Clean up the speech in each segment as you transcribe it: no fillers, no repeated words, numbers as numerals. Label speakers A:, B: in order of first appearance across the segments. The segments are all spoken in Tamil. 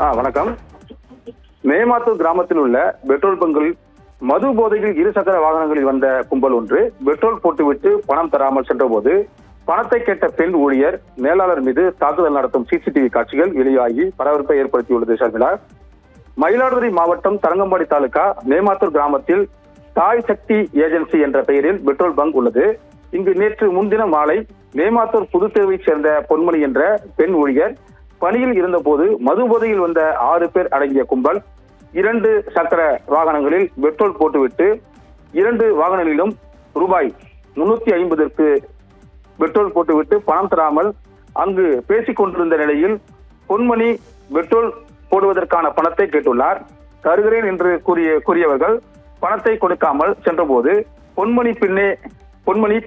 A: வணக்கம். மேமாத்தூர் கிராமத்தில் உள்ள பெட்ரோல் பங்கில் மது போதையில் இருசக்கர வாகனங்களில் வந்த கும்பல் ஒன்று பெட்ரோல் போட்டுவிட்டு பணம் தராமல் சென்றபோது பணத்தை கேட்ட பெண் ஊழியர் மேலாளர் மீது தாக்குதல் நடத்தும் சிசிடிவி காட்சிகள் வெளியாகி பரபரப்பை ஏற்படுத்தியுள்ளது. ஷர்மிளா, மயிலாடுதுறை மாவட்டம் தரங்கம்பாடி தாலுகா மேமாத்தூர் கிராமத்தில் தாய் சக்தி ஏஜென்சி என்ற பெயரில் பெட்ரோல் பங்க் உள்ளது. இங்கு நேற்று முன்தினம் மாலை மேமாத்தூர் புதுத்தேவையைச் சேர்ந்த பொன்மணி என்ற பெண் ஊழியர் பணியில் இருந்தபோது மது போதையில் வந்த 6 பேர் அடங்கிய கும்பல் 2 சக்கர வாகனங்களில் பெட்ரோல் போட்டுவிட்டு 2 வாகனங்களிலும் ரூபாய் 350ற்கு பெட்ரோல் போட்டுவிட்டு பணம் தராமல் அங்கு பேசிக் கொண்டிருந்த நிலையில் பொன்மணி பெட்ரோல் போடுவதற்கான பணத்தை கேட்டுள்ளார். தருகிறேன் என்று கூறியவர்கள் பணத்தை கொடுக்காமல் சென்றபோது பொன்மணி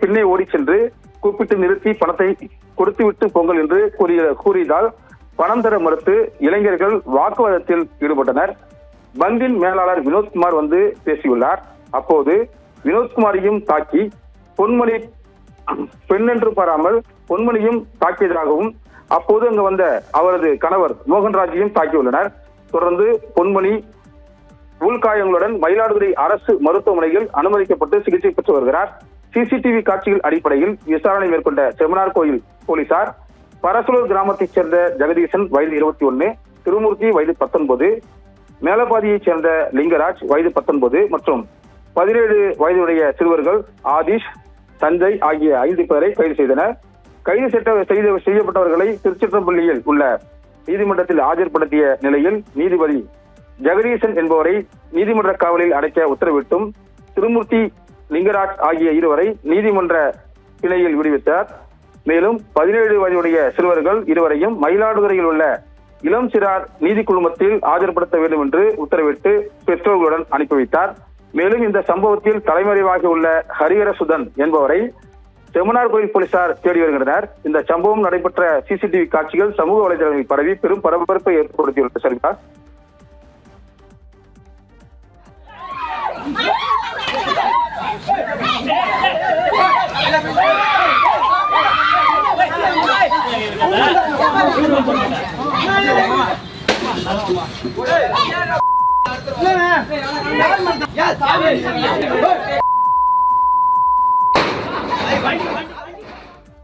A: பின்னே ஓடி சென்று கூப்பிட்டு நிறுத்தி பணத்தை கொடுத்துவிட்டு பொங்கல் என்று கூறியதால் பணம் தர மறுத்து இளைஞர்கள் வாக்குவாதத்தில் ஈடுபட்டனர். பங்கின் மேலாளர் வினோத்குமார் வந்து பேசியுள்ளார். அப்போது வினோத்குமாரையும் தாக்கி பொன்மணி பெண்ணென்று பாராமல் பொன்மணியும் தாக்கியதாகவும் அப்போது அங்கு வந்த அவரது கணவர் மோகன்ராஜையும் தாக்கியுள்ளனர். தொடர்ந்து பொன்மணி உள்காயங்களுடன் மயிலாடுதுறை அரசு மருத்துவமனையில் அனுமதிக்கப்பட்டு சிகிச்சை பெற்று வருகிறார். சிசிடிவி காட்சிகள் அடிப்படையில் விசாரணை மேற்கொண்ட செமனார் கோயில் போலீசார் பரசலூர் கிராமத்தைச் சேர்ந்த ஜெகதீசன் வயது 21, திருமூர்த்தி வயது 19, மேலபாதியைச் சேர்ந்த லிங்கராஜ் வயது 19 மற்றும் 17 வயதுடைய சிறுவர்கள் ஆதிஷ், சஞ்சய் ஆகிய 5 பேரை கைது செய்தனர். கைது செய்யப்பட்டவர்களை திருச்சிற்றம்பள்ளியில் உள்ள நீதிமன்றத்தில் ஆஜர்படுத்திய நிலையில் நீதிபதி ஜெகதீசன் என்பவரை நீதிமன்ற காவலில் அடைக்க உத்தரவிட்டும் திருமூர்த்தி, லிங்கராஜ் ஆகிய இருவரை நீதிமன்ற பிணையில் விடுவித்தார். மேலும் 17 வயதுடைய சிறுவர்கள் இருவரையும் மயிலாடுதுறையில் உள்ள இளம் சிறார் நீதி குழுமத்தில் ஆஜர்படுத்த வேண்டும் என்று உத்தரவிட்டு பெற்றோர்களுடன் அனுப்பி வைத்தார். மேலும் இந்த சம்பவத்தில் தலைமறைவாகி உள்ள ஹரிஹரசுதன் என்பவரை செமனார் கோயில் போலீசார் தேடி வருகின்றனர். இந்த சம்பவம் நடைபெற்ற சிசிடிவி காட்சிகள் சமூக வலைதளங்களில் பரவி பெரும் பரபரப்பை ஏற்படுத்தியுள்ளது. சரிங்களா?
B: இல்ல